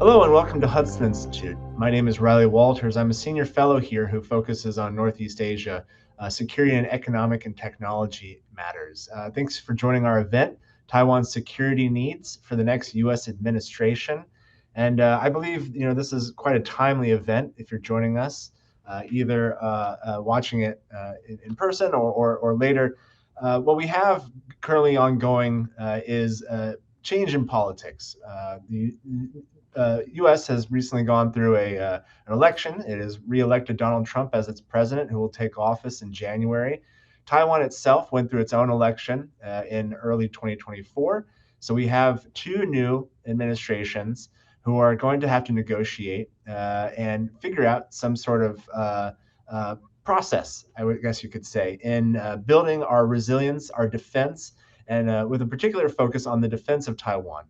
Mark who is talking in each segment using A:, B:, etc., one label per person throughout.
A: Hello and welcome to Hudson Institute. My name is Riley Walters. I'm a senior fellow here who focuses on Northeast Asia, security and economic and technology matters. Thanks for joining our event, Taiwan's Security Needs for the Next U.S. Administration. And I believe this is quite a timely event if you're joining us, either watching it in person or later. What we have currently ongoing is change in politics. The U.S. has recently gone through an election. It has reelected Donald Trump as its president, who will take office in January. Taiwan itself went through its own election in early 2024. So we have two new administrations who are going to have to negotiate and figure out some sort of process, I would guess you could say, in building our resilience, our defense, and with a particular focus on the defense of Taiwan.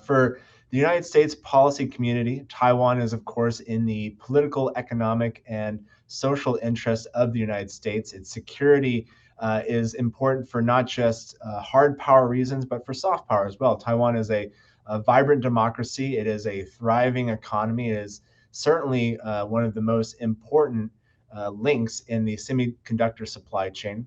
A: For the United States policy community, Taiwan is, of course, in the political, economic, and social interest of the United States. Its security is important for not just hard power reasons, but for soft power as well. Taiwan is a vibrant democracy. It is a thriving economy. It is certainly one of the most important links in the semiconductor supply chain.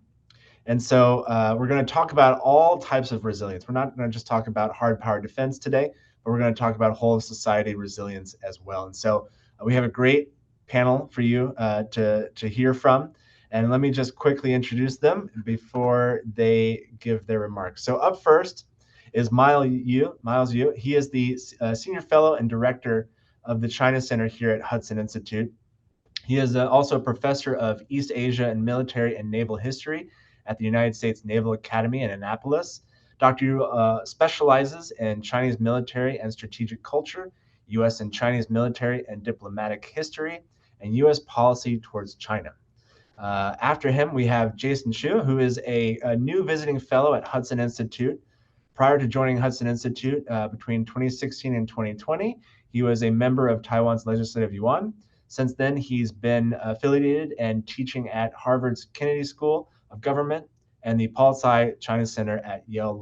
A: And so we're going to talk about all types of resilience. We're not going to just talk about hard power defense today, but we're going to talk about whole of society resilience as well. And so we have a great panel for you to hear from. And let me just quickly introduce them before they give their remarks. So up first is Miles Yu. He is the Senior Fellow and Director of the China Center here at Hudson Institute. He is also a professor of East Asia and military and naval history at the United States Naval Academy in Annapolis. Dr. Yu specializes in Chinese military and strategic culture, U.S. and Chinese military and diplomatic history, and U.S. policy towards China. After him, we have Jason Chu, who is a new visiting fellow at Hudson Institute. Prior to joining Hudson Institute between 2016 and 2020, he was a member of Taiwan's Legislative Yuan. Since then, he's been affiliated and teaching at Harvard's Kennedy School of Government and the Paul Tsai China Center at the Yale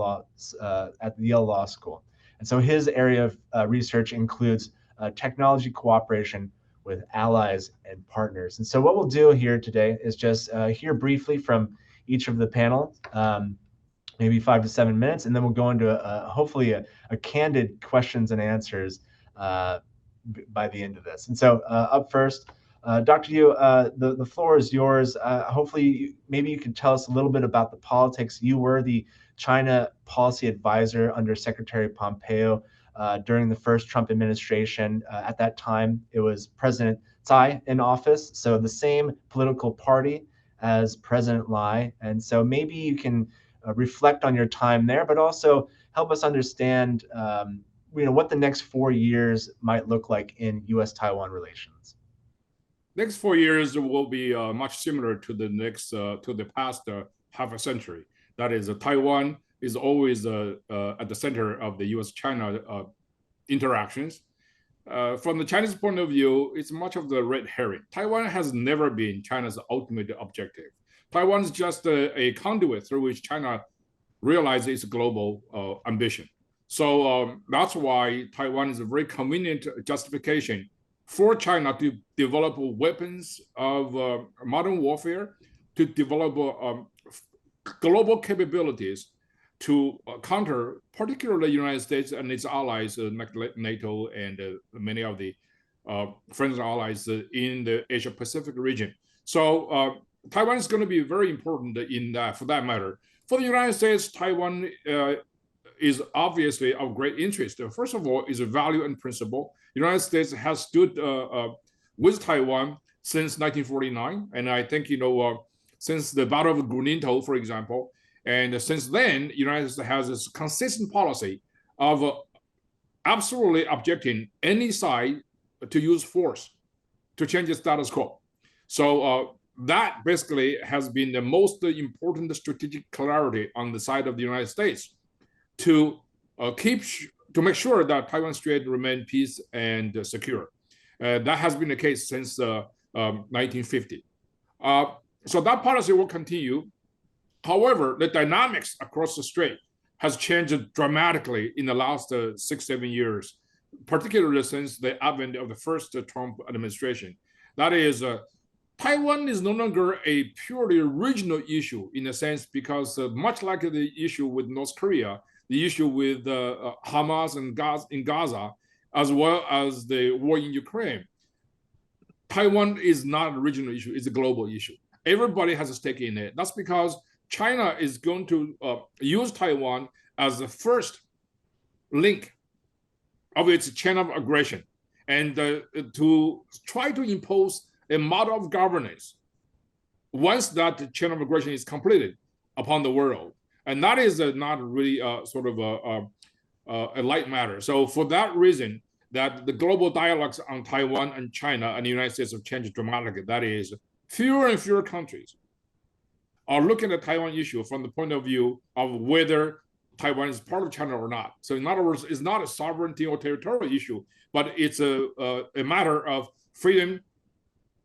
A: Law School. And so his area of research includes technology cooperation with allies and partners. And so what we'll do here today is just hear briefly from each of the panel, maybe 5 to 7 minutes, and then we'll go into hopefully a candid questions and answers by the end of this. And so up first, Dr. Yu, the floor is yours. Hopefully, maybe you could tell us a little bit about the politics. You were the China policy advisor under Secretary Pompeo during the first Trump administration. At that time, it was President Tsai in office, so the same political party as President Lai. And so maybe you can reflect on your time there, but also help us understand what the next 4 years might look like in U.S.-Taiwan relations.
B: Next 4 years will be much similar to the past half a century. That is, Taiwan is always at the center of the U.S.-China interactions. From the Chinese point of view, it's much of the red herring. Taiwan has never been China's ultimate objective. Taiwan is just a conduit through which China realizes its global ambition. So that's why Taiwan is a very convenient justification for China to develop weapons of modern warfare, to develop global capabilities to counter particularly the United States and its allies, like NATO and many of the friends and allies in the Asia-Pacific region. So Taiwan is going to be very important in that, for that matter. For the United States, Taiwan is obviously of great interest. First of all, is a value and principle. The United States has stood with Taiwan since 1949, and I think since the Battle of Guninto, for example, and since then, the United States has this consistent policy of absolutely objecting any side to use force to change the status quo. So that basically has been the most important strategic clarity on the side of the United States to make sure that Taiwan Strait remain peace and secure. That has been the case since 1950. So that policy will continue. However, the dynamics across the strait has changed dramatically in the last 6-7 years particularly since the advent of the first Trump administration. That is, Taiwan is no longer a purely regional issue in a sense because much like the issue with North Korea, the issue with Hamas and in Gaza, as well as the war in Ukraine, Taiwan is not a regional issue, it's a global issue. Everybody has a stake in it. That's because China is going to use Taiwan as the first link of its chain of aggression and to try to impose a model of governance once that chain of aggression is completed upon the world. And that is not really sort of a light matter. So for that reason, that the global dialogues on Taiwan and China and the United States have changed dramatically. That is, fewer and fewer countries are looking at the Taiwan issue from the point of view of whether Taiwan is part of China or not. So in other words, it's not a sovereignty or territorial issue, but it's a matter of freedom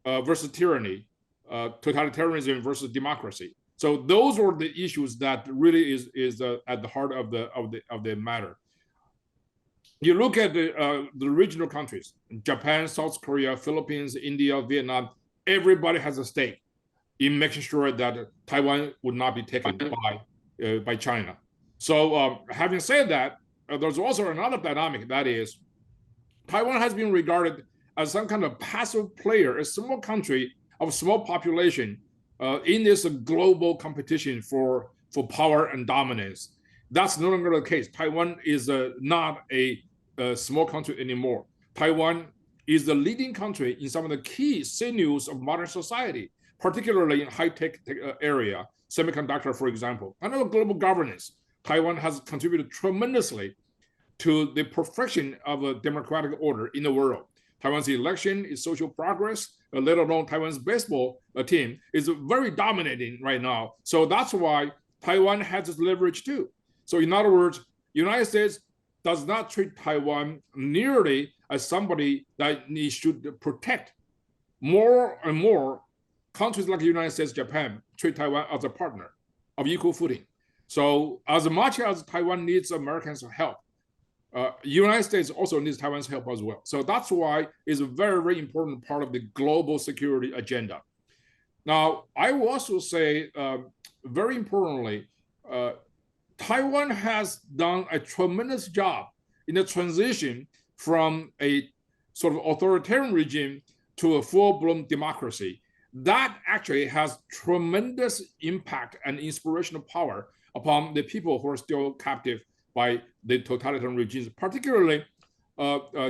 B: versus tyranny, totalitarianism versus democracy. So those are the issues that really is at the heart of the matter. You look at the regional countries, Japan, South Korea, Philippines, India, Vietnam, everybody has a stake in making sure that Taiwan would not be taken by China. So having said that, there's also another dynamic, that is, Taiwan has been regarded as some kind of passive player, a small country of small population in this global competition for power and dominance. That's no longer the case. Taiwan is not a small country anymore. Taiwan is the leading country in some of the key sinews of modern society, particularly in high-tech area, semiconductor, for example. And global governance, Taiwan has contributed tremendously to the perfection of a democratic order in the world. Taiwan's election is social progress, let alone Taiwan's baseball team is very dominating right now. So that's why Taiwan has its leverage too. So in other words, United States does not treat Taiwan nearly as somebody that should protect. More and more countries like the United States, Japan treat Taiwan as a partner of equal footing. So as much as Taiwan needs Americans' help, United States also needs Taiwan's help as well. So that's why it's a very, very important part of the global security agenda. Now, I will also say, very importantly, Taiwan has done a tremendous job in the transition from a sort of authoritarian regime to a full-blown democracy. That actually has tremendous impact and inspirational power upon the people who are still captive by the totalitarian regimes, particularly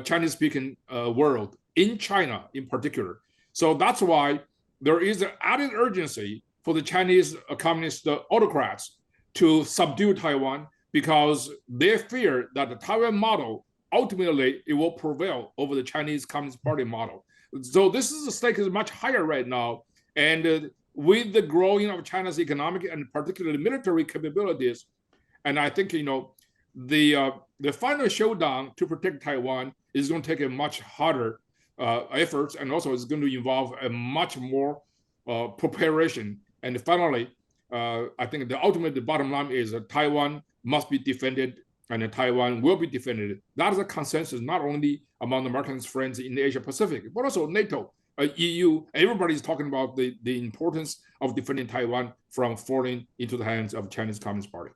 B: Chinese-speaking world, in China in particular. So that's why there is an added urgency for the Chinese communist autocrats to subdue Taiwan, because they fear that the Taiwan model, ultimately, it will prevail over the Chinese Communist Party model. So this is the stake is much higher right now. And with the growing of China's economic and particularly military capabilities, and I think, the final showdown to protect Taiwan is going to take a much harder efforts, and also it's going to involve a much more preparation. And finally, I think the bottom line is that Taiwan must be defended, and Taiwan will be defended. That is a consensus not only among Americans' friends in the Asia Pacific, but also NATO, EU. Everybody is talking about the importance of defending Taiwan from falling into the hands of the Chinese Communist Party.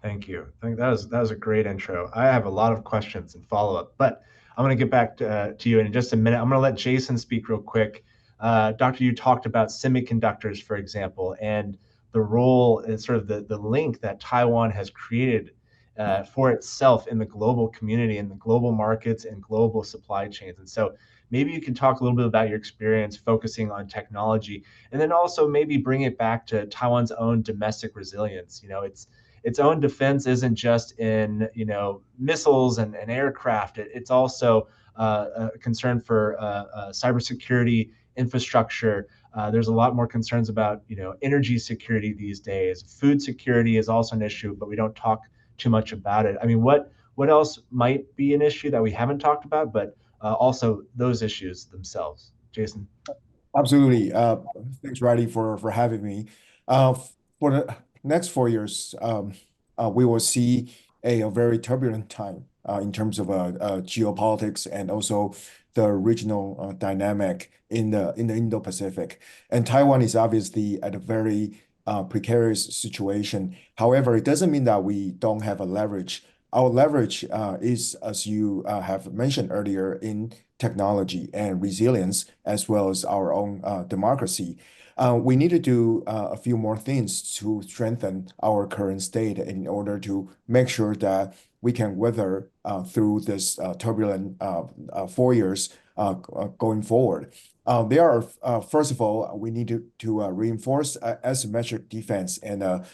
A: Thank you. I think that was a great intro. I have a lot of questions and follow-up, but I'm going to get back to you in just a minute. I'm going to let Jason speak real quick. Doctor, you talked about semiconductors, for example, and the role and sort of the link that Taiwan has created for itself in the global community, in the global markets and global supply chains. And so maybe you can talk a little bit about your experience focusing on technology, and then also maybe bring it back to Taiwan's own domestic resilience. Its own defense isn't just in missiles and aircraft. It's also a concern for cybersecurity infrastructure. There's a lot more concerns about energy security these days. Food security is also an issue, but we don't talk too much about it. I mean, what else might be an issue that we haven't talked about, but also those issues themselves? Jason.
C: Absolutely. Thanks, Riley, for having me. For the next 4 years, we will see a very turbulent time in terms of geopolitics and also the regional dynamic in the Indo-Pacific. And Taiwan is obviously at a very precarious situation. However, it doesn't mean that we don't have a leverage. Our leverage is, as you have mentioned earlier, in technology and resilience, as well as our own democracy. We need to do a few more things to strengthen our current state in order to make sure that we can weather through this turbulent 4 years going forward. First of all, we need to reinforce asymmetric defense and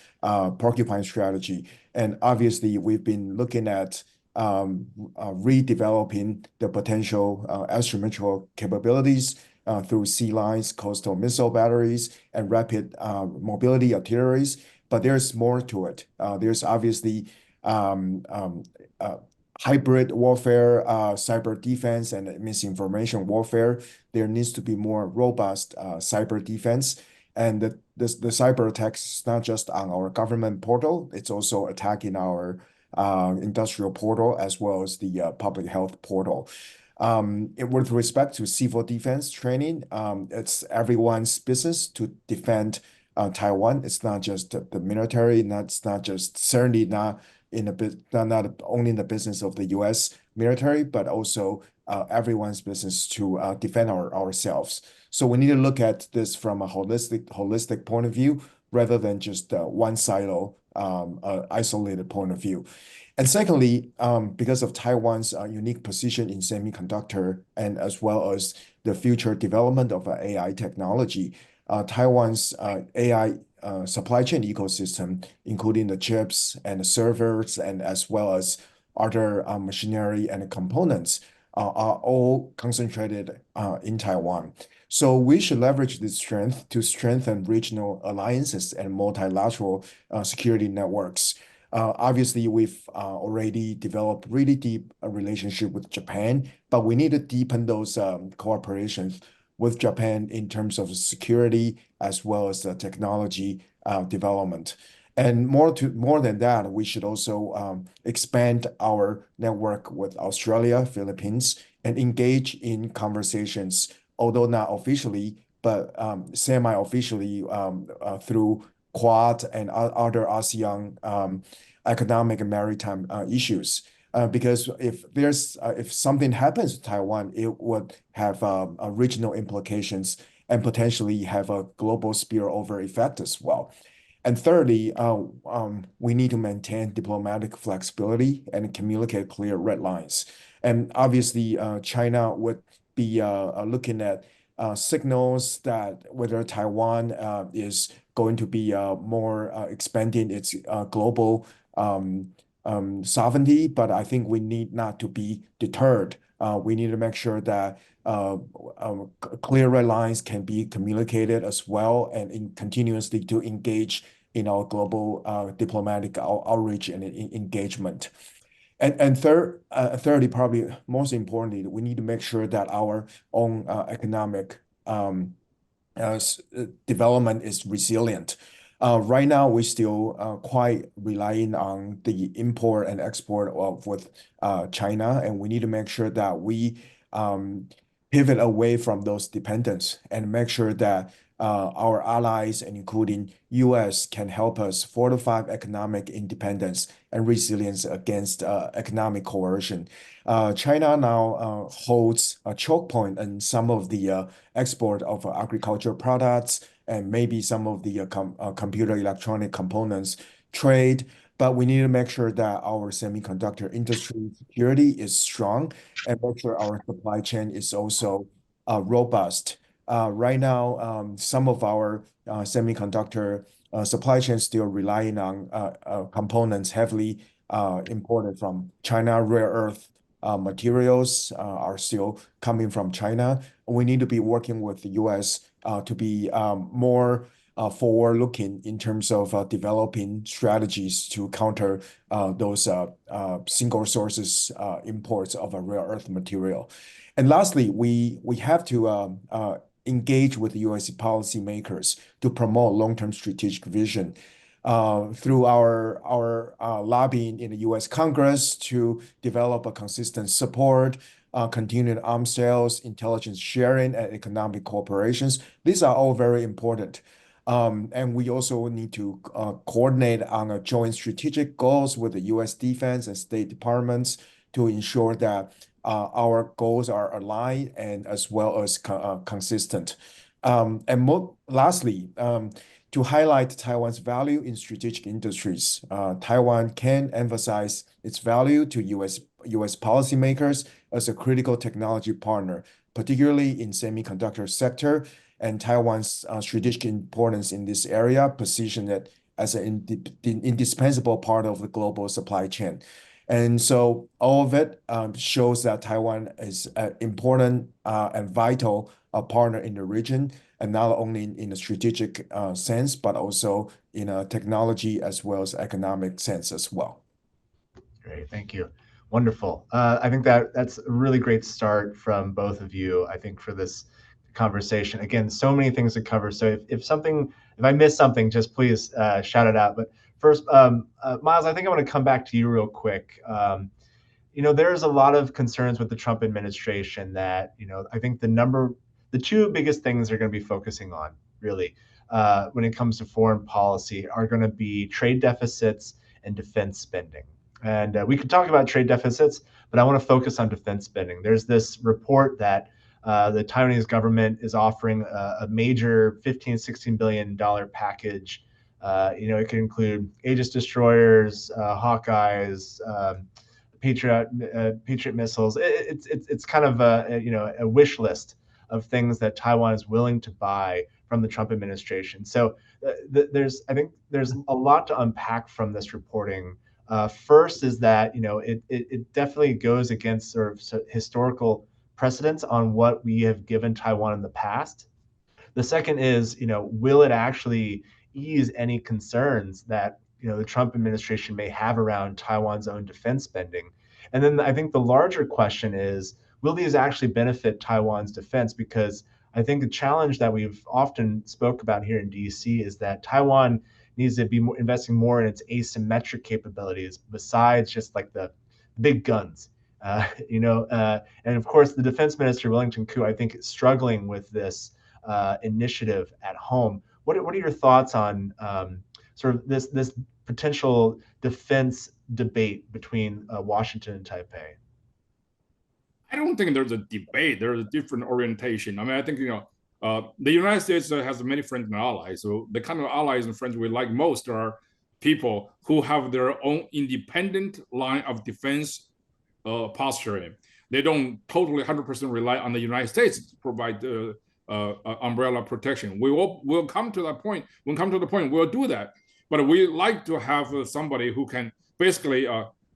C: porcupine strategy. And obviously, we've been looking at redeveloping the potential asymmetrical capabilities through sea lines, coastal missile batteries, and rapid mobility artilleries. But there's more to it. There's obviously hybrid warfare, cyber defense, and misinformation warfare. There needs to be more robust cyber defense. And the cyber attacks is not just on our government portal, it's also attacking our industrial portal as well as the public health portal. With respect to civil defense training, it's everyone's business to defend Taiwan. It's not just the military, it's not just certainly not only in the business of the U.S. military, but also everyone's business to defend ourselves. So we need to look at this from a holistic point of view rather than just one silo, isolated point of view. And secondly, because of Taiwan's unique position in semiconductor and as well as the future development of AI technology, Taiwan's AI supply chain ecosystem, including the chips and the servers, and as well as other machinery and components, are all concentrated in Taiwan. So we should leverage this strength to strengthen regional alliances and multilateral security networks. Obviously, we've already developed really deep relationship with Japan, but we need to deepen those cooperations with Japan in terms of security as well as the technology development. And more than that, we should also expand our network with Australia, Philippines, and engage in conversations, although not officially, but semi-officially through Quad and other ASEAN economic and maritime issues. Because if something happens to Taiwan, it would have regional implications and potentially have a global spillover effect as well. And thirdly, we need to maintain diplomatic flexibility and communicate clear red lines. And obviously, China would be looking at signals that whether Taiwan is going to be more expanding its global sovereignty, but I think we need not to be deterred. We need to make sure that clear red lines can be communicated as well and continuously to engage in our global diplomatic outreach and engagement. And thirdly, probably most importantly, we need to make sure that our own economic development is resilient. Right now, we're still quite relying on the import and export with China, and we need to make sure that we pivot away from those dependence and make sure that our allies, and including U.S., can help us fortify economic independence and resilience against economic coercion. China now holds a choke point in some of the export of agricultural products and maybe some of the computer electronic components trade. But we need to make sure that our semiconductor industry security is strong and make sure our supply chain is also robust. Right now, some of our semiconductor supply chain still relying on components heavily imported from China. Rare earth materials are still coming from China. We need to be working with the U.S. To be more forward-looking in terms of developing strategies to counter those single sources imports of a rare earth material. And lastly, we have to engage with U.S. policymakers to promote long-term strategic vision. through our lobbying in the U.S. Congress to develop a consistent support, continued arms sales, intelligence sharing, and economic cooperations. These are all very important. And we also need to coordinate on a joint strategic goals with the U.S. defense and state departments to ensure that our goals are aligned and as well as consistent. Lastly, to highlight Taiwan's value in strategic industries, Taiwan can emphasize its value to U.S. policymakers as a critical technology partner, particularly in semiconductor sector, and Taiwan's strategic importance in this area position it as an indispensable part of the global supply chain. And so all of it shows that Taiwan is an important and vital partner in the region, and not only in a strategic sense, but also in a technology as well as economic sense as well.
A: Great, thank you. Wonderful. I think that's a really great start from both of you, I think, for this conversation. Again, so many things to cover. So if I missed something, just please shout it out. But first, Miles, I think I want to come back to you real quick. There's a lot of concerns with the Trump administration that, I think the two biggest things they're going to be focusing on, really, when it comes to foreign policy are going to be trade deficits and defense spending. And we could talk about trade deficits, but I want to focus on defense spending. There's this report that the Taiwanese government is offering a major $15-16 billion package. It could include Aegis destroyers, Hawkeyes, Patriot missiles. It's kind of a wish list of things that Taiwan is willing to buy from the Trump administration. So I think there's a lot to unpack from this reporting. First is that it definitely goes against sort of historical precedents on what we have given Taiwan in the past. The second is, will it actually ease any concerns that the Trump administration may have around Taiwan's own defense spending? And then I think the larger question is, will these actually benefit Taiwan's defense? Because I think the challenge that we've often spoke about here in DC is that Taiwan needs to be investing more in its asymmetric capabilities besides just like the big guns. And of course, the defense minister, Wellington Koo, I think is struggling with this initiative at home. What are your thoughts on sort of this potential defense debate between Washington and Taipei?
B: I don't think there's a debate. There's a different orientation. I mean, I think, the United States has many friends and allies. So the kind of allies and friends we like most are people who have their own independent line of defense posturing. They don't totally 100% rely on the United States to provide umbrella protection. We'll come to that point. When come to the point, we'll do that. But we like to have somebody who can basically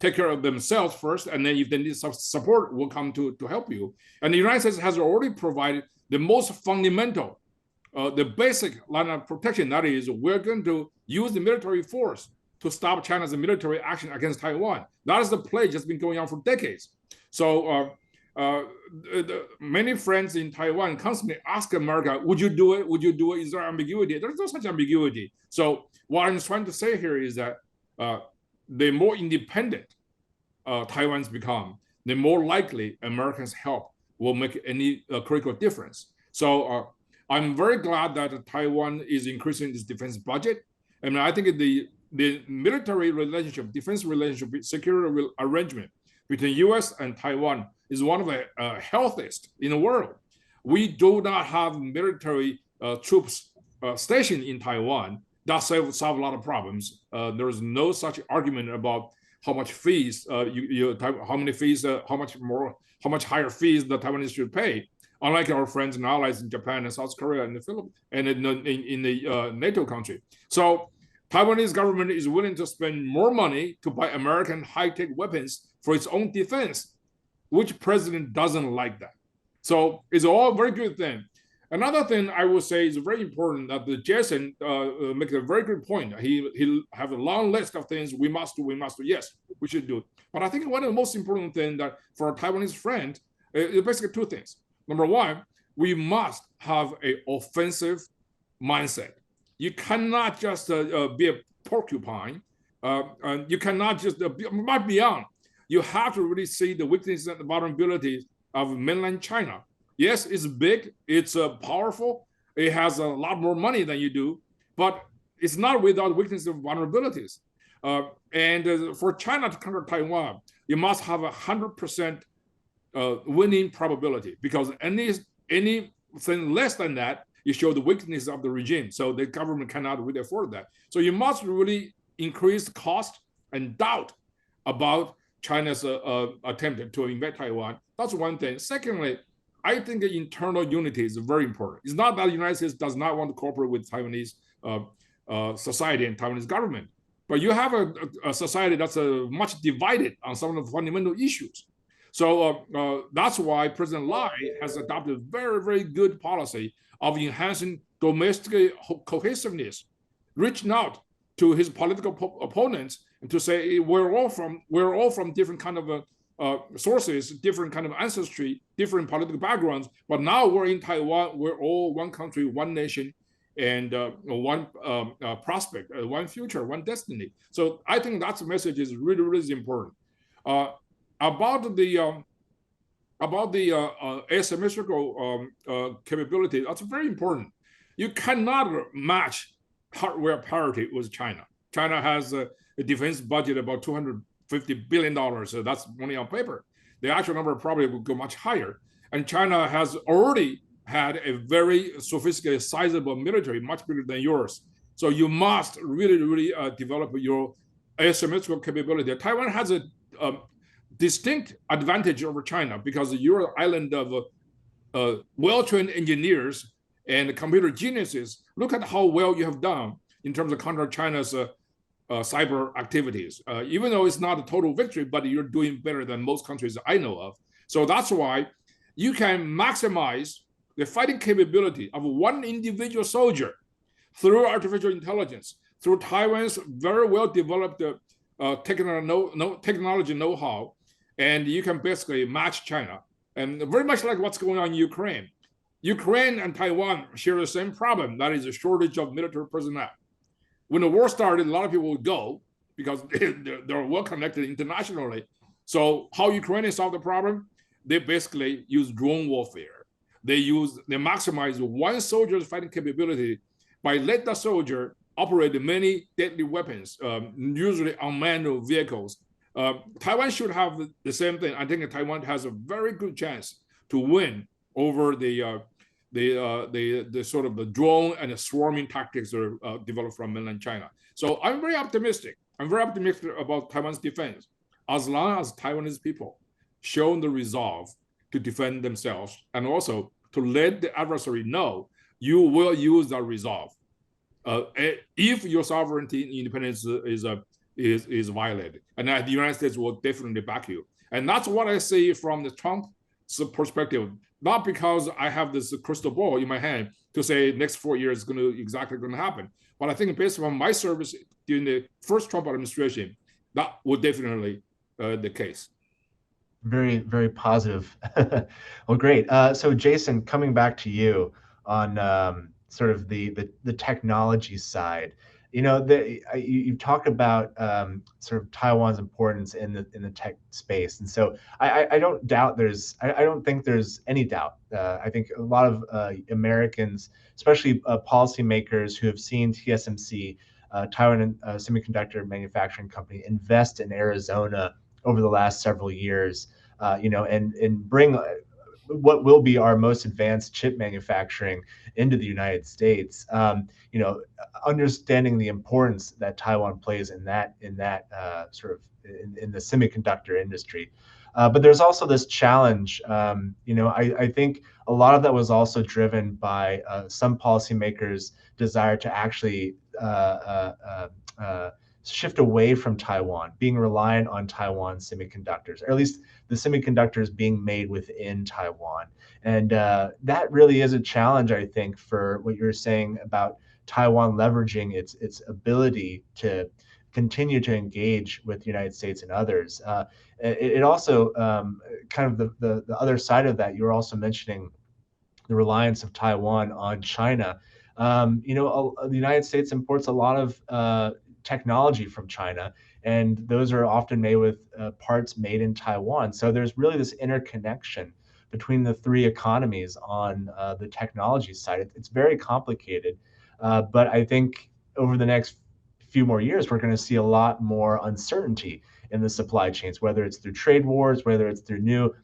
B: take care of themselves first, and then if they need some support, we'll come to help you. And the United States has already provided the most fundamental, the basic line of protection. That is, we're going to use the military force to stop China's military action against Taiwan. That is the play just been going on for decades. So many friends in Taiwan constantly ask America, would you do it? Would you do it? Is there ambiguity? There's no such ambiguity. So what I'm trying to say here is that the more independent Taiwan's become, the more likely Americans' help will make any critical difference. So I'm very glad that Taiwan is increasing its defense budget. I mean, I think the military relationship, defense relationship, security arrangement between U.S. and Taiwan is one of the healthiest in the world. We do not have military troops stationed in Taiwan. That solve a lot of problems. There is no such argument about how much fees how much higher fees the Taiwanese should pay. Unlike our friends and allies in Japan and South Korea and the Philippines and in the NATO country. So Taiwanese government is willing to spend more money to buy American high-tech weapons for its own defense. Which president doesn't like that? So it's all a very good thing. Another thing I would say is very important that the Jason makes a very good point. He have a long list of things we must do. Yes, we should do it. But I think one of the most important things that for a Taiwanese friend is basically two things. Number one, we must have an offensive mindset. You cannot just be porcupine. And you cannot just not beyond. You have to really see the weaknesses and the vulnerabilities of mainland China. Yes, it's big, it's powerful, it has a lot more money than you do, but it's not without weaknesses and vulnerabilities. And for China to conquer Taiwan, you must have 100% winning probability, because anything less than that, you show the weakness of the regime. So the government cannot really afford that. So you must really increase cost and doubt about China's attempt to invade Taiwan. That's one thing. Secondly, I think the internal unity is very important. It's not that the United States does not want to cooperate with Taiwanese society and Taiwanese government, but you have a society that's much divided on some of the fundamental issues. So that's why President Lai has adopted very, very good policy of enhancing domestic cohesiveness, reaching out to his political opponents and to say we're all from different kind of sources, different kind of ancestry, different political backgrounds, but now we're in Taiwan. We're all one country, one nation, and one prospect, one future, one destiny. So I think that message is really, really important. About the asymmetrical capability, that's very important. You cannot match hardware parity with China. China has a defense budget about $250 billion, so that's money on paper. The actual number probably will go much higher. And China has already had a very sophisticated, sizable military, much bigger than yours. So you must really, really develop your asymmetrical capability. Taiwan has a distinct advantage over China because you're an island of well-trained engineers and computer geniuses. Look at how well you have done in terms of counter China's cyber activities. Even though it's not a total victory, but you're doing better than most countries I know of. So that's why you can maximize the fighting capability of one individual soldier through artificial intelligence, through Taiwan's very well-developed technology know-how, and you can basically match China. And very much like what's going on in Ukraine. Ukraine and Taiwan share the same problem, that is a shortage of military personnel. When the war started, a lot of people would go because they're well connected internationally. So how Ukrainians solve the problem? They basically use drone warfare. They maximize one soldier's fighting capability by letting the soldier operate many deadly weapons, usually unmanned vehicles. Taiwan should have the same thing. I think Taiwan has a very good chance to win over the sort of the drone and the swarming tactics that are developed from mainland China. So I'm very optimistic. I'm very optimistic about Taiwan's defense, as long as Taiwanese people show the resolve to defend themselves and also to let the adversary know you will use that resolve if your sovereignty and independence is violated, and the United States will definitely back you. And that's what I see from the Trump perspective. Not because I have this crystal ball in my hand to say next 4 years is going to happen, but I think based on my service during the first Trump administration, that was definitely the case.
A: Very, very positive. Well, great. So Jason, coming back to you on sort of the technology side, you know, you talk about sort of Taiwan's importance in the tech space, and so I don't doubt I don't think there's any doubt. I think a lot of Americans, especially policymakers who have seen TSMC, Taiwan Semiconductor Manufacturing Company, invest in Arizona over the last several years, you know, and bring what will be our most advanced chip manufacturing into the United States. You know, understanding the importance that Taiwan plays in that sort of in the semiconductor industry. But there's also this challenge. You know, I think a lot of that was also driven by some policymakers' desire to actually shift away from Taiwan, being reliant on Taiwan semiconductors, or at least the semiconductors being made within Taiwan. And that really is a challenge, I think, for what you're saying about Taiwan leveraging its ability to continue to engage with the United States and others. It also kind of the other side of that, you were also mentioning the reliance of Taiwan on China. You know, the United States imports a lot of technology from China, and those are often made with parts made in Taiwan. So there's really this interconnection between the three economies on the technology side. It's very complicated, but I think over the next few more years, we're going to see a lot more uncertainty in the supply chains, whether it's through trade wars, whether it's through new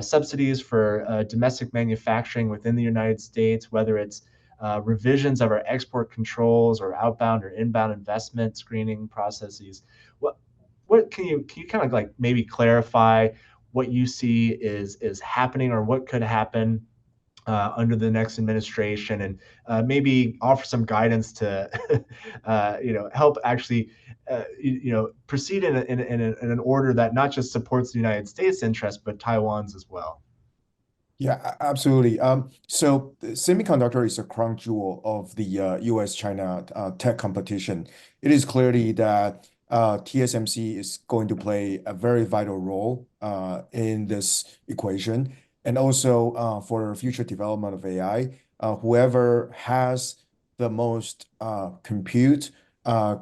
A: subsidies for domestic manufacturing within the United States, whether it's revisions of our export controls or outbound or inbound investment screening processes. What can you kind of like maybe clarify what you see is happening or what could happen under the next administration, and maybe offer some guidance to help actually proceed in an order that not just supports the United States interests but Taiwan's as well.
C: Yeah, absolutely. So the semiconductor is a crown jewel of the U.S.-China tech competition. It is clearly that TSMC is going to play a very vital role in this equation, and also for future development of AI. Whoever has the most compute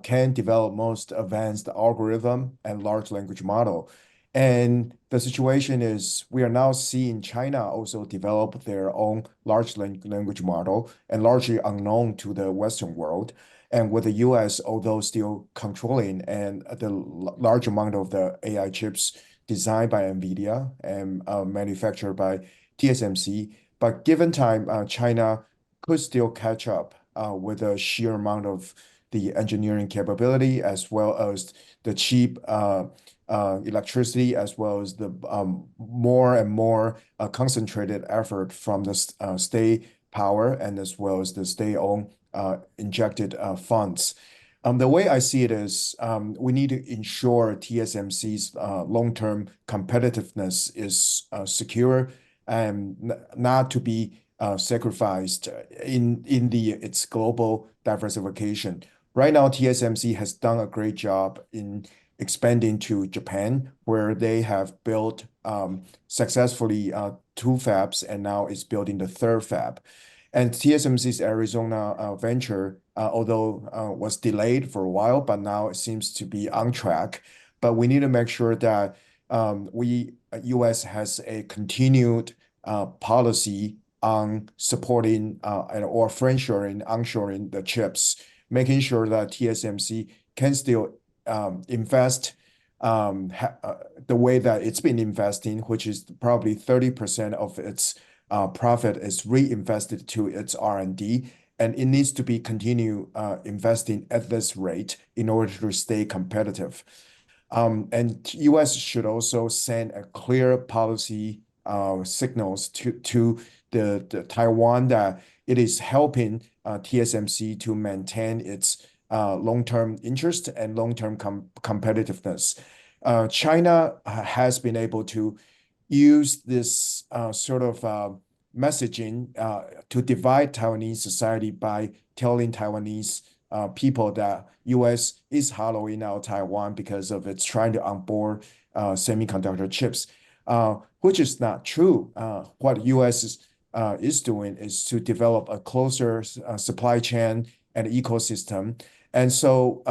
C: can develop most advanced algorithm and large language model. And the situation is we are now seeing China also develop their own large language model and largely unknown to the Western world. And with the US, although still controlling and the large amount of the AI chips designed by NVIDIA and manufactured by TSMC, but given time, China could still catch up with the sheer amount of the engineering capability as well as the cheap electricity, as well as the more and more concentrated effort from the state power and as well as the state-owned injected funds. The way I see it is we need to ensure TSMC's long-term competitiveness is secure and not to be sacrificed in its global diversification. Right now, TSMC has done a great job in expanding to Japan, where they have built successfully two fabs, and now is building the third fab. And TSMC's Arizona venture, although was delayed for a while, but now it seems to be on track. But we need to make sure that U.S. has a continued policy on supporting or friendshoring, onshoring the chips, making sure that TSMC can still invest the way that it's been investing, which is probably 30% of its profit is reinvested to its R&D, and it needs to be continue investing at this rate in order to stay competitive. And U.S. should also send a clear policy signals to the Taiwan that it is helping TSMC to maintain its long-term interest and long-term competitiveness. China has been able to use this sort of messaging to divide Taiwanese society by telling Taiwanese people that U.S. is hollowing out Taiwan because of its trying to onboard semiconductor chips, which is not true. What U.S. is doing is to develop a closer supply chain and ecosystem. And so,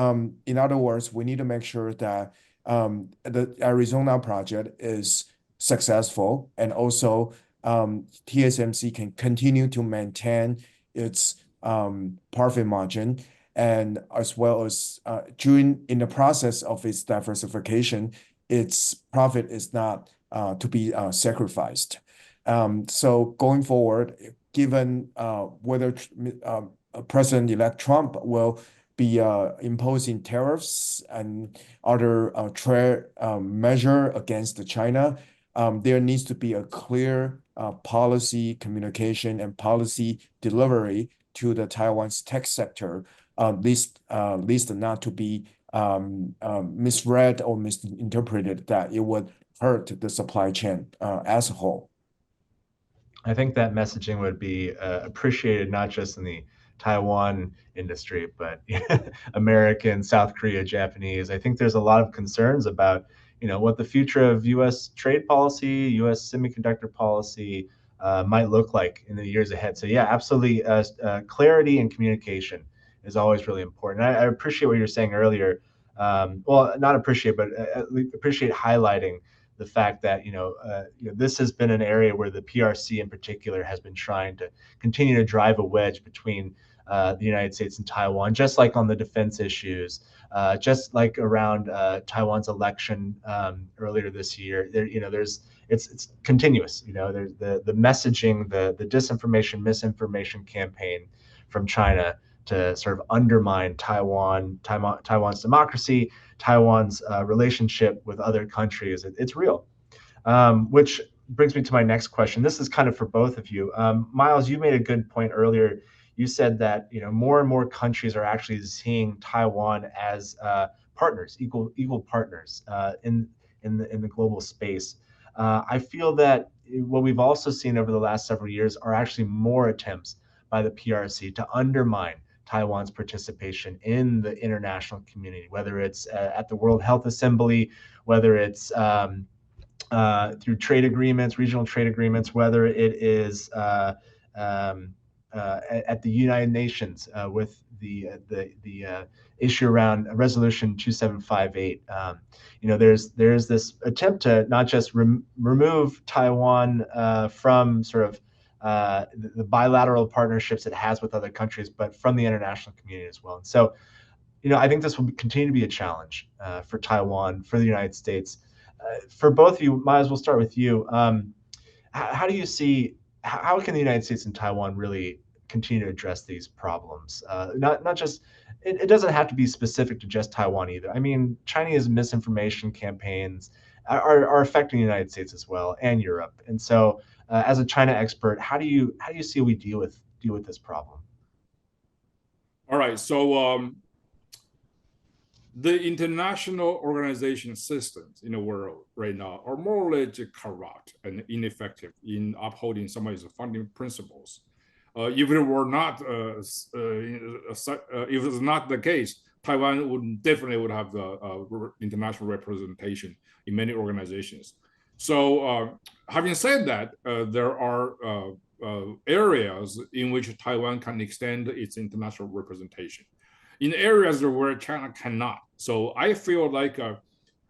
C: in other words, we need to make sure that the Arizona project is successful, and also TSMC can continue to maintain its profit margin, and as well as in the process of its diversification, its profit is not to be sacrificed. So going forward, given whether President-elect Trump will be imposing tariffs and other trade measure against China, there needs to be a clear policy communication and policy delivery to the Taiwan's tech sector, at least not to be misread or misinterpreted that it would hurt the supply chain as a whole.
A: I think that messaging would be appreciated not just in the Taiwan industry, but American, South Korea, Japanese. I think there's a lot of concerns about, what the future of U.S. trade policy, U.S. semiconductor policy might look like in the years ahead. So yeah, absolutely, clarity and communication is always really important. I appreciate what you were saying earlier. Well, not appreciate, but at least appreciate highlighting the fact that this has been an area where the PRC in particular has been trying to continue to drive a wedge between the United States and Taiwan, just like on the defense issues, just like around Taiwan's election earlier this year. It's continuous. There's the messaging, the disinformation, misinformation campaign from China to sort of undermine Taiwan's democracy, Taiwan's relationship with other countries. It's real, which brings me to my next question. This is kind of for both of you. Miles, you made a good point earlier. You said that more and more countries are actually seeing Taiwan as partners, equal partners in the global space. I feel that what we've also seen over the last several years are actually more attempts by the PRC to undermine Taiwan's participation in the international community, whether it's at the World Health Assembly, whether it's through trade agreements, regional trade agreements, whether it is at the United Nations with the issue around Resolution 2758. There's this attempt to not just remove Taiwan from sort of the bilateral partnerships it has with other countries, but from the international community as well. And so, I think this will continue to be a challenge for Taiwan, for the United States. For both of you, Miles, we'll start with you. How do you see, how can the United States and Taiwan really continue to address these problems? Not just, it doesn't have to be specific to just Taiwan either. I mean, Chinese misinformation campaigns are affecting the United States as well, and Europe. And so, as a China expert, how do you see we deal with this problem?
B: All right. So the international organization systems in the world right now are more or less corrupt and ineffective in upholding some of its founding principles. If it were not, if it's not the case, Taiwan definitely have the international representation in many organizations. So, having said that, there are areas in which Taiwan can extend its international representation, in areas where China cannot. So I feel like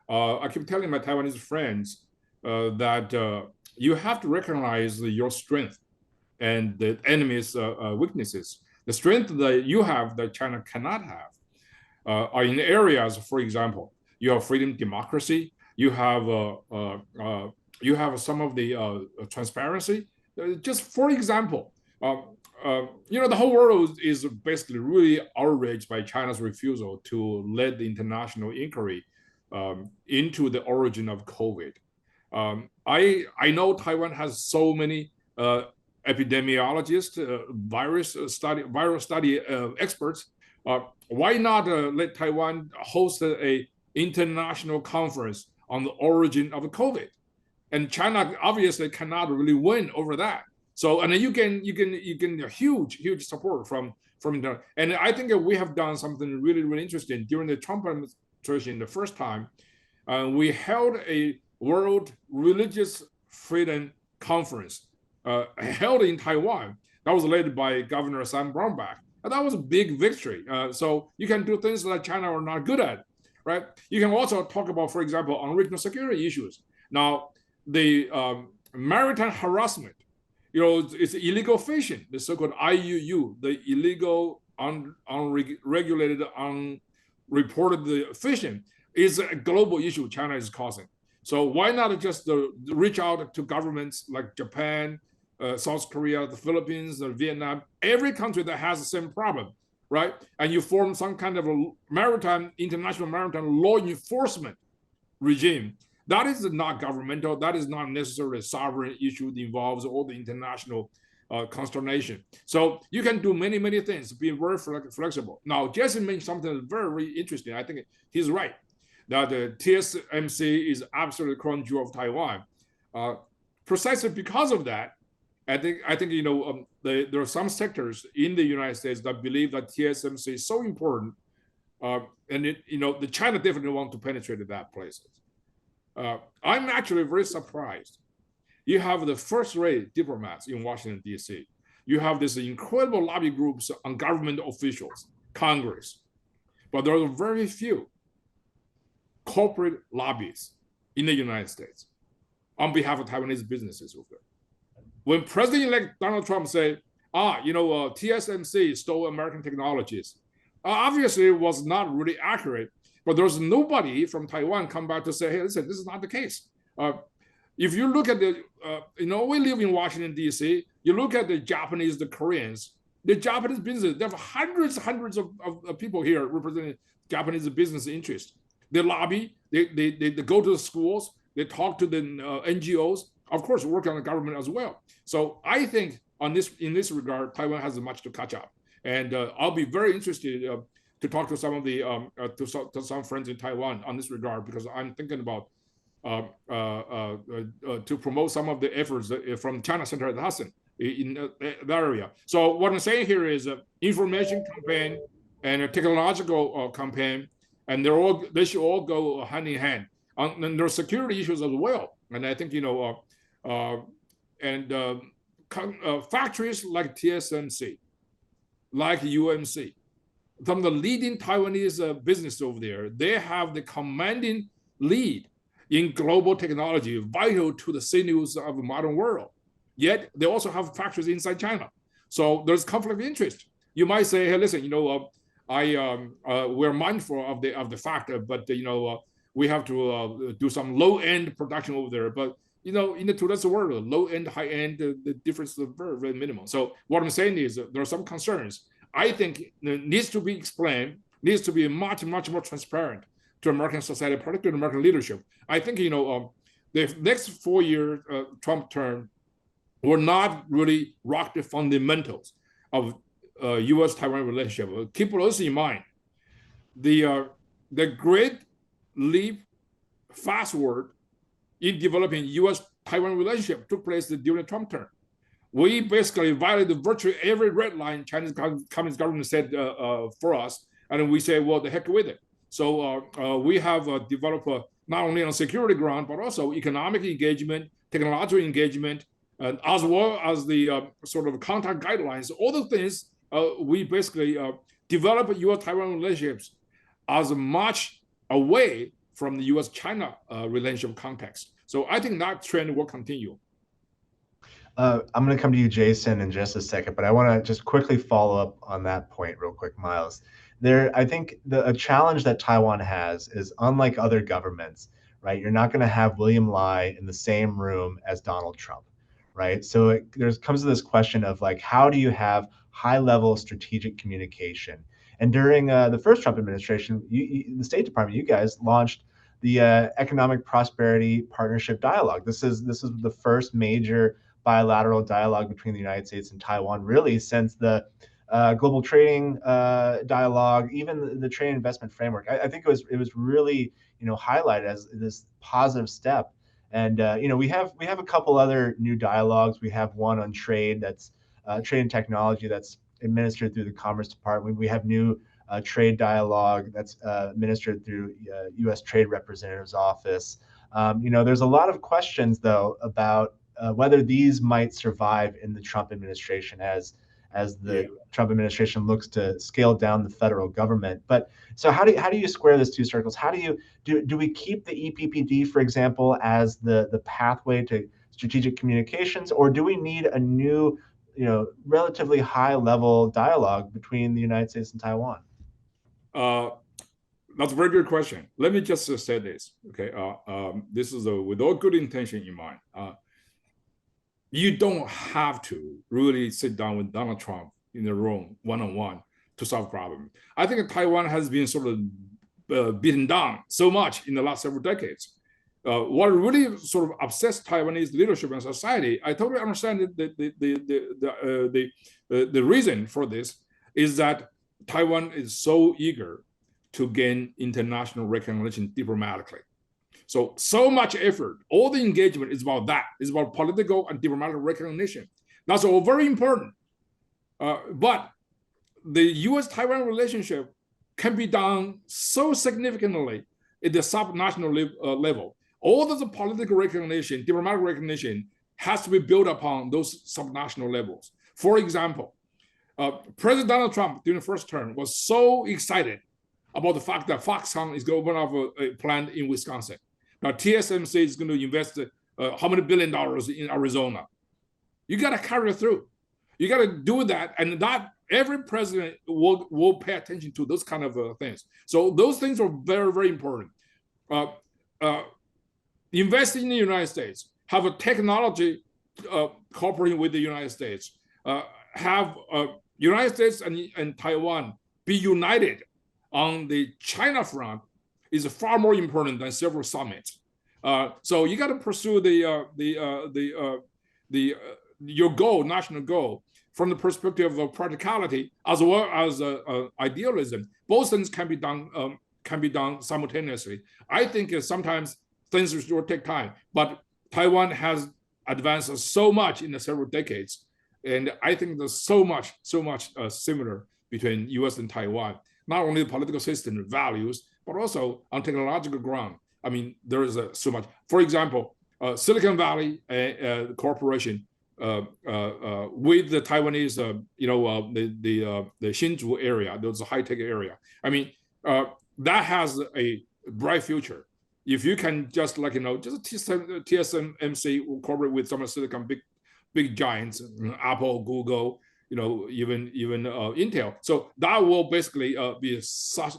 B: I keep telling my Taiwanese friends that you have to recognize your strength and the enemy's weaknesses. The strength that you have that China cannot have are in areas, for example, you have freedom, democracy, you have some of the transparency. Just for example, the whole world is basically really outraged by China's refusal to lead the international inquiry into the origin of COVID. I know Taiwan has so many epidemiologists, virus study experts. Why not let Taiwan host an international conference on the origin of COVID? And China obviously cannot really win over that. So, and then you can huge support from the, and I think we have done something really, really interesting during the Trump administration the first time. We held a World Religious Freedom Conference held in Taiwan. That was led by Governor Sam Brownback. And that was a big victory. So you can do things that China are not good at, right? You can also talk about, for example, on regional security issues. Now, the maritime harassment, it's illegal fishing, the so-called IUU, the illegal, unregulated, unreported fishing is a global issue China is causing. So why not just reach out to governments like Japan, South Korea, the Philippines, Vietnam, every country that has the same problem, right? And you form some kind of a international maritime law enforcement regime. That is not governmental. That is not necessarily a sovereign issue that involves all the international consternation. So you can do many, many things, be very flexible. Now, Jesse mentioned something very, very interesting. I think he's right, that the TSMC is absolutely the crown jewel of Taiwan. Precisely because of that, I think there are some sectors in the United States that believe that TSMC is so important, and the China definitely want to penetrate that places. I'm actually very surprised. You have the first-rate diplomats in Washington, D.C. You have this incredible lobby groups on government officials. Congress, but there are very few corporate lobbies in the United States on behalf of Taiwanese businesses over there. When President-elect Donald Trump said, TSMC stole American technologies, obviously it was not really accurate, but there's nobody from Taiwan come back to say, hey, listen, this is not the case. If you look at we live in Washington, D.C., you look at the Japanese, the Koreans, the Japanese business, there are hundreds of people here representing Japanese business interests. They lobby, they go to the schools, they talk to the NGOs, of course, work on the government as well. So I think in this regard, Taiwan has much to catch up. And I'll be very interested to talk to some of the to some friends in Taiwan on this regard, because I'm thinking about to promote some of the efforts from China Center at Hudson in that area. So what I'm saying here is information campaign and a technological campaign, and they should all go hand in hand. And there are security issues as well. And I think factories like TSMC, like UMC, some of the leading Taiwanese business over there, they have the commanding lead in global technology, vital to the sinews of the modern world. Yet they also have factories inside China. So there's conflict of interest. You might say, hey, listen, we're mindful of the fact, but we have to do some low-end production over there. But in the today's world, low-end, high-end, the difference is very, very minimal. So what I'm saying is there are some concerns. I think it needs to be explained, needs to be much, much more transparent to American society, particularly American leadership. I think, the next 4-year Trump term will not really rock the fundamentals of U.S.-Taiwan relationship. Keep this in mind. The great leap fastward in developing U.S.-Taiwan relationship took place during the Trump term. We basically violated virtually every red line Chinese Communist government said for us, and we say, well, the heck with it. So we have developed not only on security ground, but also economic engagement, technological engagement, as well as the sort of contact guidelines. All the things we basically develop U.S.-Taiwan relationships as much away from the U.S.-China relationship context. So I think that trend will continue.
A: I'm going to come to you, Jason, in just a second, but I want to just quickly follow up on that point real quick, Miles. I think a challenge that Taiwan has is, unlike other governments, right? You're not going to have William Lai in the same room as Donald Trump, right? So there comes to this question of how do you have high-level strategic communication? And during the first Trump administration, the State Department, you guys launched the Economic Prosperity Partnership Dialogue. This is the first major bilateral dialogue between the United States and Taiwan, really, since the global trading dialogue, even the trade investment framework. I think it was really highlighted as this positive step. And we have a couple other new dialogues. We have one on trade, that's trade and technology, that's administered through the Commerce Department. We have new trade dialogue that's administered through U.S. Trade Representative's office. There's a lot of questions, though, about whether these might survive in the Trump administration as the Trump administration looks to scale down the federal government. But so how do you square those two circles? How do we keep the EPPD, for example, as the pathway to strategic communications, or do we need a new, relatively high level dialogue between the United States and Taiwan?
B: That's a very good question. Let me just say this, okay? This is with all good intention in mind. You don't have to really sit down with Donald Trump in the room one-on-one to solve problems. I think Taiwan has been sort of beaten down so much in the last several decades. What really sort of upsets Taiwanese leadership and society, I totally understand the reason for this is that Taiwan is so eager to gain international recognition diplomatically. So much effort, all the engagement is about that. It's about political and diplomatic recognition. That's all very important. But the U.S.-Taiwan relationship can be done so significantly at the subnational level. All of the political recognition, diplomatic recognition has to be built upon those subnational levels. For example, President Donald Trump during the first term was so excited about the fact that Foxconn is going to open up a plant in Wisconsin. Now TSMC is going to invest how many $1 billion in Arizona. You got to carry it through. You got to do that, and not every president will pay attention to those kind of things. So those things are very, very important. Invest in the United States, have a technology cooperating with the United States, have United States and Taiwan be united on the China front is far more important than several summits. So you got to pursue your goal, national goal, from the perspective of practicality as well as idealism. Both things can be done simultaneously. I think sometimes things will take time, but Taiwan has advanced so much in the several decades, and I think there's so much similar between U.S. and Taiwan. Not only the political system values, but also on technological ground. I mean, there is so much. For example, Silicon Valley Corporation with the Taiwanese, the Hsinchu area, those high-tech area. I mean, that has a bright future. If you can just just TSMC will cooperate with some of the Silicon big giants, Apple, Google, even Intel. So that will basically be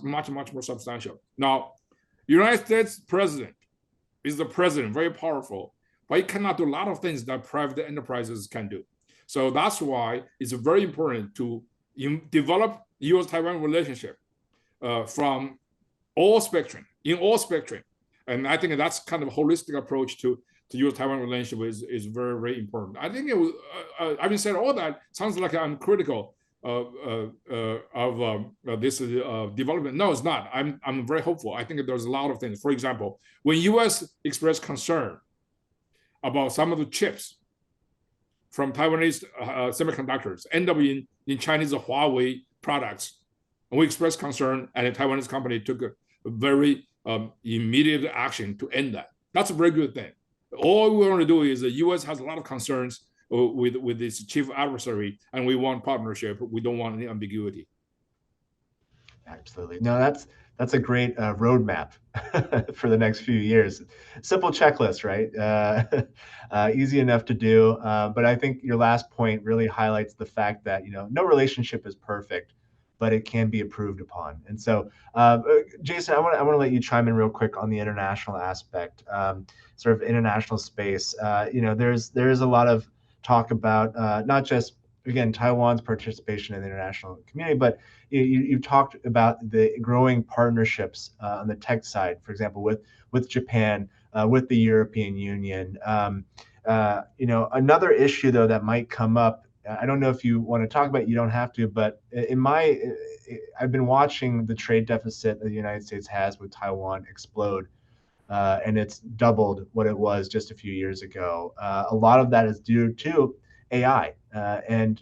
B: much more substantial. Now, United States president is the president, very powerful, but he cannot do a lot of things that private enterprises can do. So that's why it's very important to develop U.S.-Taiwan relationship from all spectrum, in all spectrum. And I think that's kind of a holistic approach to U.S.-Taiwan relationship is very, very important. I think having said all that, sounds like I'm critical of this development. No, it's not. I'm very hopeful. I think there's a lot of things. For example, when U.S. expressed concern about some of the chips from Taiwanese semiconductors end up in Chinese Huawei products, and we expressed concern, and a Taiwanese company took a very immediate action to end that. That's a very good thing. All we want to do is the U.S. has a lot of concerns with its chief adversary, and we want partnership. We don't want any ambiguity.
A: Absolutely. No, that's a great roadmap for the next few years. Simple checklist, right? Easy enough to do. But I think your last point really highlights the fact that no relationship is perfect, but it can be improved upon. And so, Jason, I want to let you chime in real quick on the international aspect, sort of international space. There is a lot of talk about not just, again, Taiwan's participation in the international community, but you've talked about the growing partnerships on the tech side, for example, with Japan, with the European Union. Another issue though that might come up, I don't know if you want to talk about it, you don't have to, but I've been watching the trade deficit that the United States has with Taiwan explode, and it's doubled what it was just a few years ago. A lot of that is due to AI, and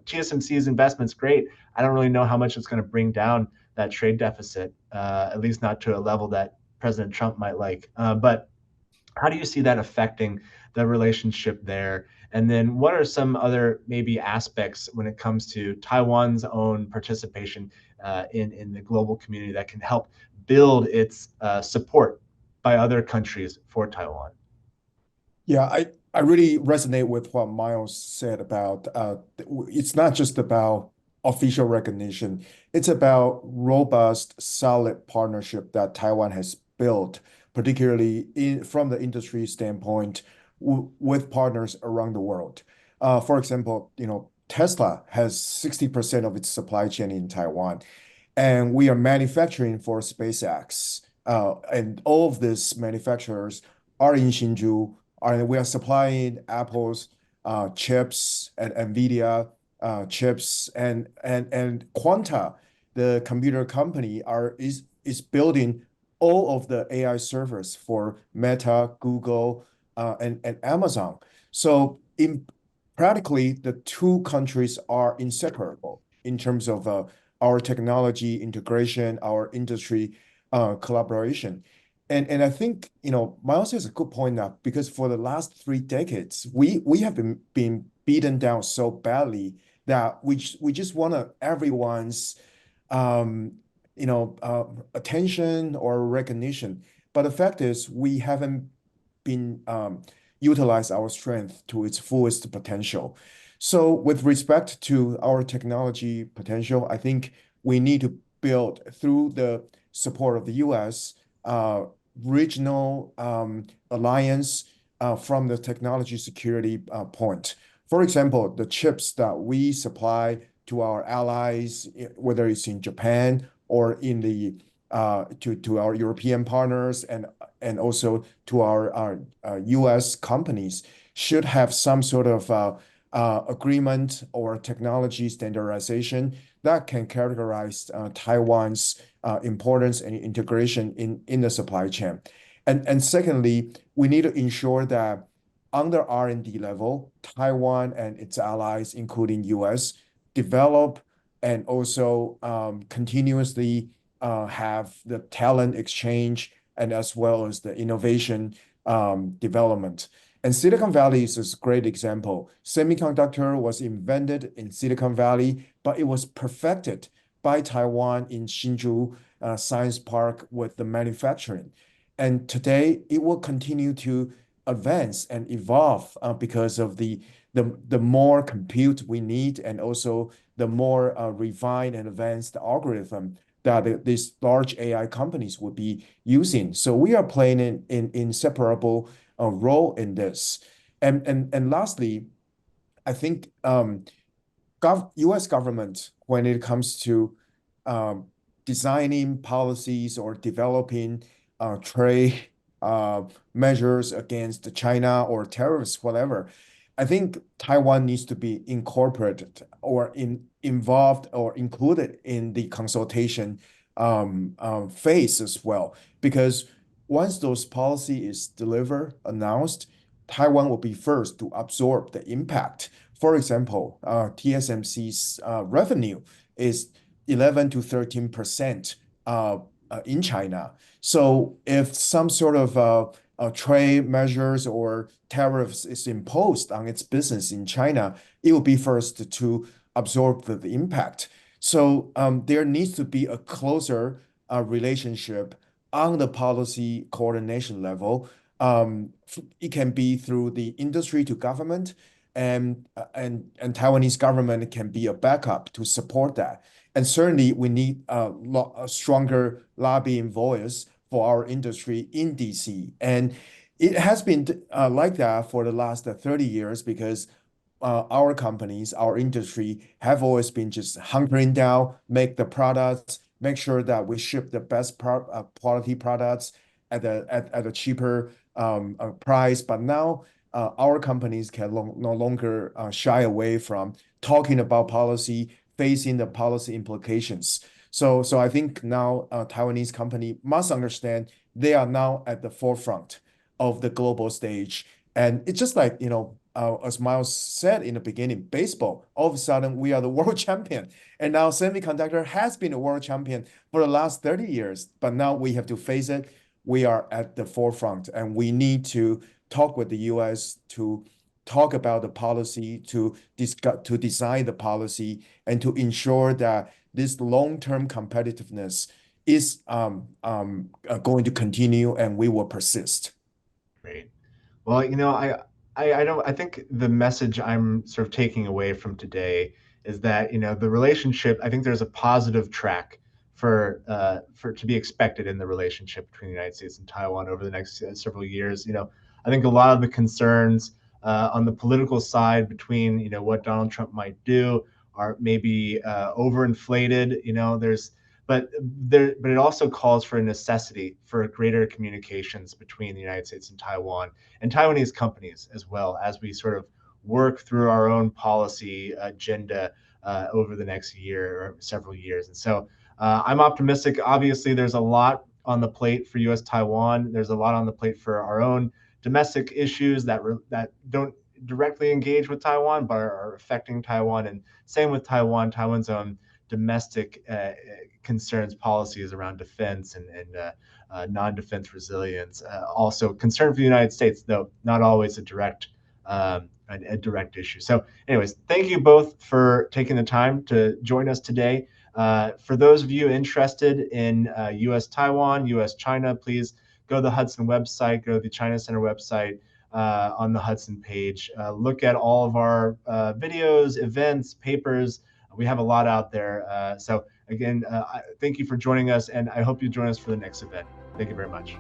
A: TSMC's investment's great. I don't really know how much it's going to bring down that trade deficit, at least not to a level that President Trump might like. But how do you see that affecting the relationship there? And then what are some other maybe aspects when it comes to Taiwan's own participation in the global community that can help build its support by other countries for Taiwan?
C: Yeah, I really resonate with what Miles said about it's not just about official recognition. It's about robust, solid partnership that Taiwan has built, particularly from the industry standpoint, with partners around the world. For example, Tesla has 60% of its supply chain in Taiwan, and we are manufacturing for SpaceX. And all of these manufacturers are in Hsinchu, and we are supplying Apple's chips and NVIDIA chips, and Quanta, the computer company, is building all of the AI servers for Meta, Google, and Amazon. So practically, the two countries are inseparable in terms of our technology integration, our industry collaboration. And I think, Miles has a good point now, because for the last 3 decades, we have been beaten down so badly that we just want everyone's attention or recognition. But the fact is, we haven't been utilize our strength to its fullest potential. So with respect to our technology potential, I think we need to build through the support of the US regional alliance from the technology security point. For example, the chips that we supply to our allies, whether it's in Japan or in the to our European partners and also to our US companies, should have some sort of agreement or technology standardization that can characterize Taiwan's importance and integration in the supply chain. And secondly, we need to ensure that on the R&D level, Taiwan and its allies, including US, develop and also continuously have the talent exchange and as well as the innovation development. And Silicon Valley is a great example. Semiconductor was invented in Silicon Valley, but it was perfected by Taiwan in Hsinchu Science Park with the manufacturing. And today it will continue to advance and evolve because of the more compute we need and also the more refined and advanced algorithm that these large AI companies will be using. So we are playing an inseparable role in this. And lastly, I think US government, when it comes to designing policies or developing trade measures against China or tariffs, whatever, I think Taiwan needs to be incorporated or involved or included in the consultation phase as well. Because once those policy is delivered, announced, Taiwan will be first to absorb the impact. For example, TSMC's revenue is 11 to 13% in China. So if some sort of trade measures or tariffs is imposed on its business in China, it will be first to absorb the impact. So there needs to be a closer relationship on the policy coordination level. It can be through the industry to government, and Taiwanese government can be a backup to support that. And certainly, we need a stronger lobbying voice for our industry in DC. And it has been like that for the last 30 years because our companies, our industry have always been just hunkering down, make the products, make sure that we ship the best quality products at a cheaper price. But now our companies can no longer shy away from talking about policy, facing the policy implications. So I think now Taiwanese company must understand they are now at the forefront of the global stage. And it's just like, as Miles said in the beginning, baseball, all of a sudden we are the world champion. And now semiconductor has been a world champion for the last 30 years. But now we have to face it. We are at the forefront and we need to talk with the US to talk about the policy, to design the policy, and to ensure that this long-term competitiveness is going to continue and we will persist.
A: Great. Well, I think the message I'm sort of taking away from today is that, the relationship, I think there's a positive track for to be expected in the relationship between the United States and Taiwan over the next several years. I think a lot of the concerns on the political side between, what Donald Trump might do are maybe overinflated. But it also calls for a necessity for greater communications between the United States and Taiwan and Taiwanese companies, as well as we sort of work through our own policy agenda over the next year or several years. And so I'm optimistic. Obviously, there's a lot on the plate for U.S. Taiwan. There's a lot on the plate for our own domestic issues that don't directly engage with Taiwan, but are affecting Taiwan. And same with Taiwan's own domestic concerns, policies around defense and non-defense resilience. Also concern for the United States, though not always a direct a direct issue. So anyways, thank you both for taking the time to join us today. For those of you interested in U.S. Taiwan, U.S. China, please go to the Hudson website, go to the China Center website on the Hudson page. Look at all of our videos, events, papers. We have a lot out there. So again, thank you for joining us, and I hope you join us for the next event. Thank you very much.